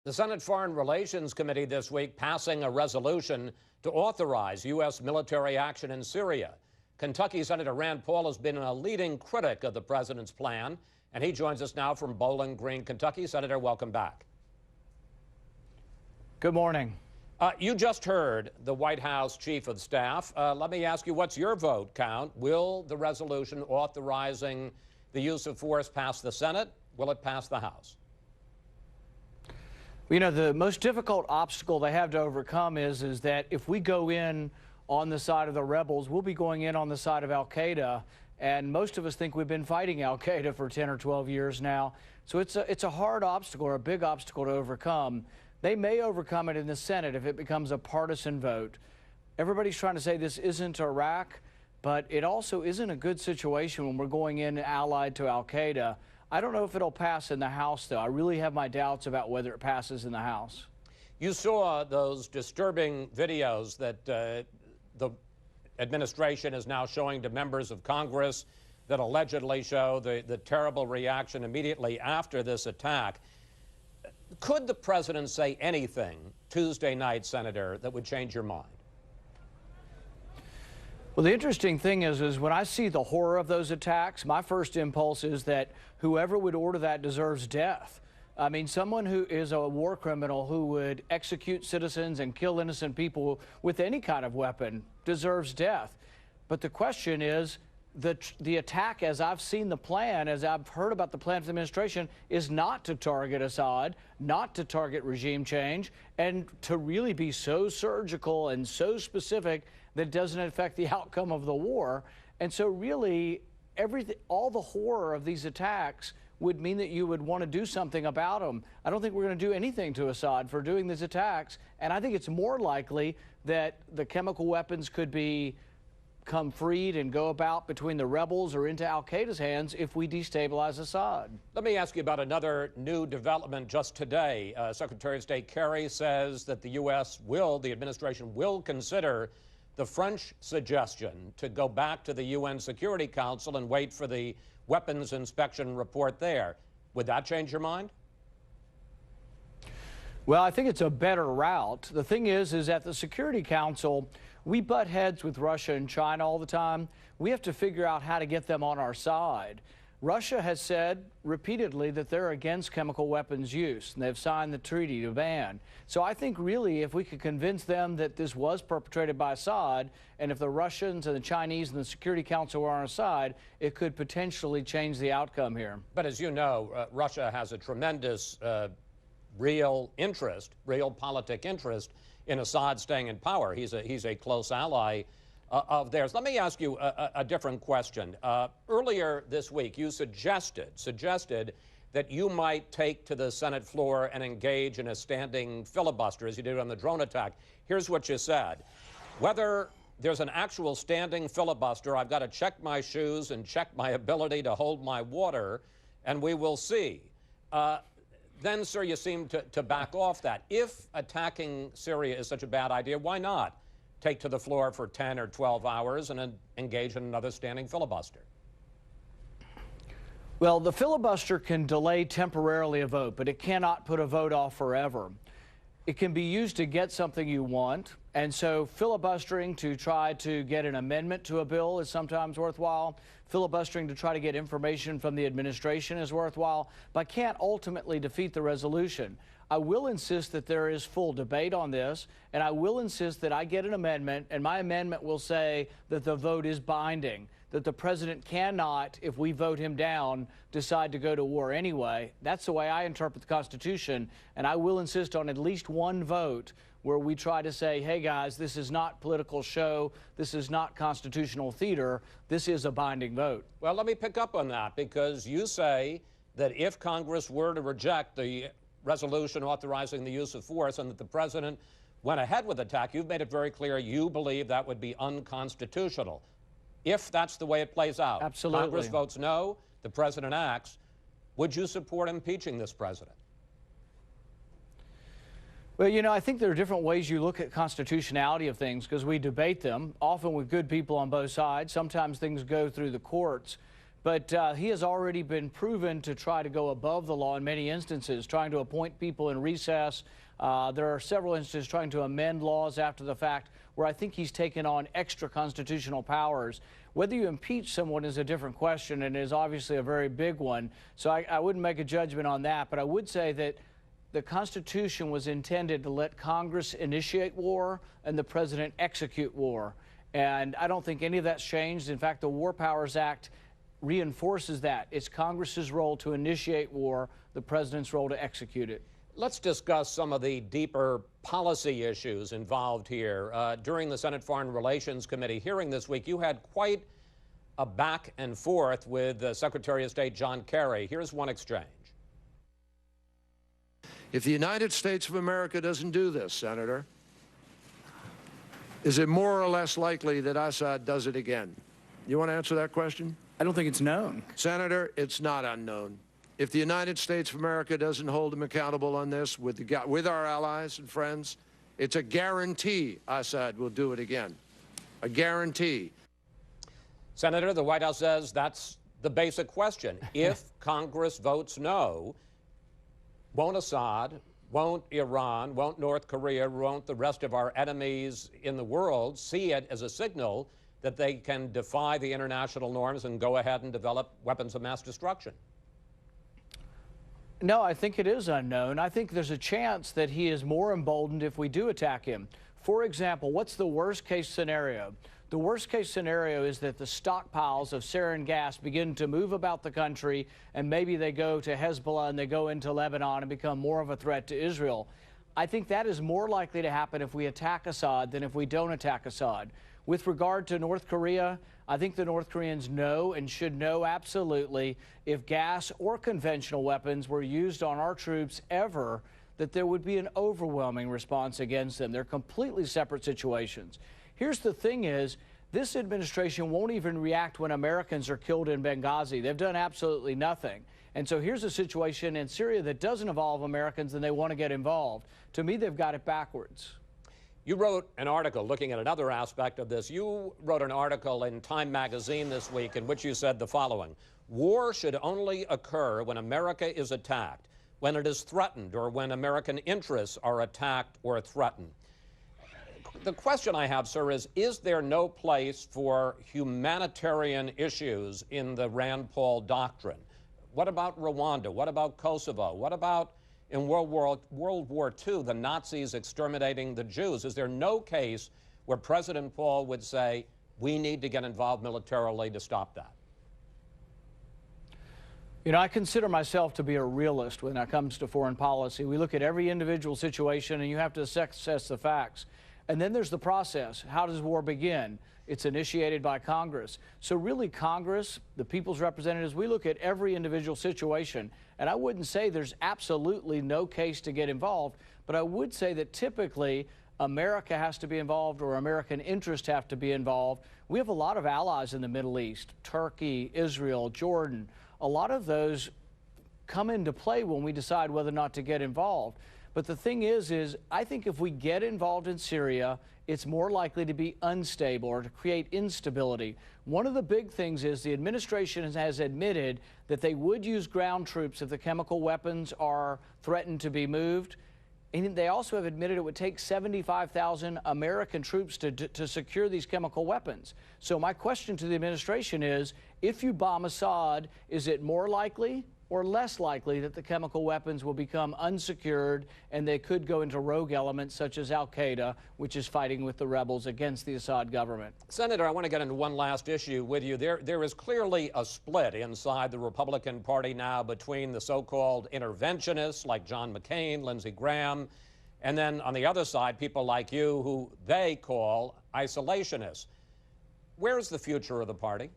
The Senate Foreign Relations Committee this week passing a resolution to authorize U.S. military action in Syria. Kentucky Senator Rand Paul has been a leading critic of the president's plan, and he joins us now from Bowling Green, Kentucky. Senator, welcome back. Good morning. You just heard the White House Chief of Staff. Let me ask you, what's your vote count? Will the resolution authorizing the use of force pass the Senate? Will it pass the House? You know, the most difficult obstacle they have to overcome is that if we go in on the side of the rebels, we'll be going in on the side of al-Qaeda. And most of us think we've been fighting al-Qaeda for 10 or 12 years now. So it's a hard obstacle, or a big obstacle to overcome. They may overcome it in the Senate if it becomes a partisan vote. Everybody's trying to say this isn't Iraq, but it also isn't a good situation when we're going in allied to al-Qaeda. I don't know if it'll pass in the House, though. I really have my doubts about whether it passes in the House. You saw those disturbing videos that the administration is now showing to members of Congress that allegedly show the terrible reaction immediately after this attack. Could the president say anything Tuesday night, Senator, that would change your mind? Well, the interesting thing is when I see the horror of those attacks, my first impulse is that whoever would order that deserves death. I mean, someone who is a war criminal who would execute citizens and kill innocent people with any kind of weapon deserves death. But the question is, the attack, as I've seen the plan, as I've heard about the plan of the administration, is not to target Assad, not to target regime change, and to really be so surgical and so specific that it doesn't affect the outcome of the war. And so really, all the horror of these attacks would mean that you would want to do something about them. I don't think we're going to do anything to Assad for doing these attacks, and I think it's more likely that the chemical weapons could become freed and go about between the rebels or into al-Qaeda's hands if we destabilize Assad. Let me ask you about another new development just today. Secretary of State Kerry says that the administration will consider the French suggestion to go back to the UN Security Council and wait for the weapons inspection report there. Would that change your mind? Well, I think it's a better route. The thing is at the Security Council, we butt heads with Russia and China all the time. We have to figure out how to get them on our side. Russia has said repeatedly that they're against chemical weapons use, and they've signed the treaty to ban. So I think really if we could convince them that this was perpetrated by Assad, and if the Russians and the Chinese and the Security Council were on our side, it could potentially change the outcome here. But as you know, Russia has a tremendous real politic interest in Assad staying in power. He's a close ally of theirs. Let me ask you a different question. Earlier this week, you suggested that you might take to the Senate floor and engage in a standing filibuster, as you did on the drone attack. Here's what you said. Whether there's an actual standing filibuster, I've got to check my shoes and check my ability to hold my water, and we will see. Then, sir, you seem to back off that. If attacking Syria is such a bad idea, why not take to the floor for 10 or 12 hours and engage in another standing filibuster? Well, the filibuster can delay temporarily a vote, but it cannot put a vote off forever. It can be used to get something you want, and so filibustering to try to get an amendment to a bill is sometimes worthwhile. Filibustering to try to get information from the administration is worthwhile, but can't ultimately defeat the resolution. I will insist that there is full debate on this, and I will insist that I get an amendment, and my amendment will say that the vote is binding, that the president cannot, if we vote him down, decide to go to war anyway. That's the way I interpret the Constitution, and I will insist on at least one vote where we try to say, hey guys, this is not political show, this is not constitutional theater, this is a binding vote. Well, let me pick up on that, because you say that if Congress were to reject the resolution authorizing the use of force and that the president went ahead with the attack, you've made it very clear you believe that would be unconstitutional. If that's the way it plays out, absolutely. Congress votes no, the president acts, would you support impeaching this president? Well, you know, I think there are different ways you look at constitutionality of things because we debate them, often with good people on both sides. Sometimes things go through the courts. But he has already been proven to try to go above the law in many instances, trying to appoint people in recess. There are several instances trying to amend laws after the fact where I think he's taken on extra constitutional powers. Whether you impeach someone is a different question and is obviously a very big one. So I wouldn't make a judgment on that. But I would say that the Constitution was intended to let Congress initiate war and the president execute war. And I don't think any of that's changed. In fact, the War Powers Act reinforces that. It's Congress's role to initiate war, the president's role to execute it. Let's discuss some of the deeper policy issues involved here. During the Senate Foreign Relations Committee hearing this week, you had quite a back and forth with Secretary of State John Kerry. Here's one exchange. If the United States of America doesn't do this, Senator, is it more or less likely that Assad does it again? You want to answer that question? I don't think it's known. Senator, it's not unknown. If the United States of America doesn't hold him accountable on this with our allies and friends, it's a guarantee Assad will do it again. A guarantee. Senator, the White House says that's the basic question. If Congress votes no, won't Assad, won't Iran, won't North Korea, won't the rest of our enemies in the world see it as a signal that they can defy the international norms and go ahead and develop weapons of mass destruction? No, I think it is unknown. I think there's a chance that he is more emboldened if we do attack him. For example, what's the worst case scenario? The worst case scenario is that the stockpiles of sarin gas begin to move about the country, and maybe they go to Hezbollah and they go into Lebanon and become more of a threat to Israel. I think that is more likely to happen if we attack Assad than if we don't attack Assad. With regard to North Korea, I think the North Koreans know and should know absolutely if gas or conventional weapons were used on our troops ever, that there would be an overwhelming response against them. They're completely separate situations. Here's the thing is, this administration won't even react when Americans are killed in Benghazi. They've done absolutely nothing. And so here's a situation in Syria that doesn't involve Americans and they want to get involved. To me, they've got it backwards. You wrote an article looking at another aspect of this. You wrote an article in Time magazine this week in which you said the following: war should only occur when America is attacked, when it is threatened, or when American interests are attacked or threatened. The question I have, sir, is there no place for humanitarian issues in the Rand Paul doctrine? What about Rwanda? What about Kosovo? What about in World War II, the Nazis exterminating the Jews? Is there no case where President Paul would say, we need to get involved militarily to stop that? You know, I consider myself to be a realist when it comes to foreign policy. We look at every individual situation and you have to assess the facts. And then there's the process. How does war begin? It's initiated by Congress. So really Congress, the people's representatives, we look at every individual situation. And I wouldn't say there's absolutely no case to get involved, but I would say that typically America has to be involved or American interests have to be involved. We have a lot of allies in the Middle East, Turkey, Israel, Jordan. A lot of those come into play when we decide whether or not to get involved. But the thing is I think if we get involved in Syria, it's more likely to be unstable or to create instability. One of the big things is the administration has admitted that they would use ground troops if the chemical weapons are threatened to be moved. And they also have admitted it would take 75,000 American troops to secure these chemical weapons. So my question to the administration is, if you bomb Assad, is it more likely or less likely that the chemical weapons will become unsecured and they could go into rogue elements such as al-Qaeda, which is fighting with the rebels against the Assad government? Senator, I want to get into one last issue with you. There is clearly a split inside the Republican Party now between the so-called interventionists like John McCain, Lindsey Graham, and then on the other side, people like you who they call isolationists. Where's the future of the party?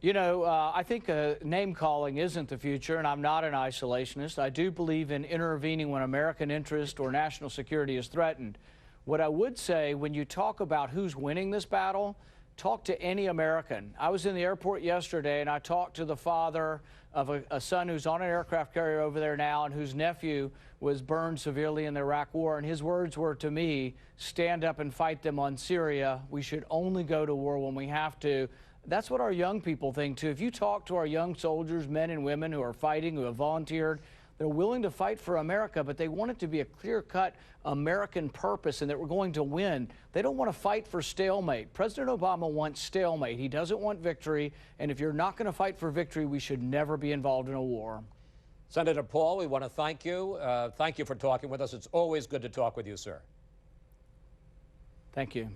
You know, I think name-calling isn't the future, and I'm not an isolationist. I do believe in intervening when American interest or national security is threatened. What I would say, when you talk about who's winning this battle, talk to any American. I was in the airport yesterday, and I talked to the father of a son who's on an aircraft carrier over there now and whose nephew was burned severely in the Iraq War, and his words were to me, stand up and fight them on Syria. We should only go to war when we have to. That's what our young people think, too. If you talk to our young soldiers, men and women who are fighting, who have volunteered, they're willing to fight for America, but they want it to be a clear-cut American purpose and that we're going to win. They don't want to fight for stalemate. President Obama wants stalemate. He doesn't want victory, and if you're not going to fight for victory, we should never be involved in a war. Senator Paul, we want to thank you. Thank you for talking with us. It's always good to talk with you, sir. Thank you.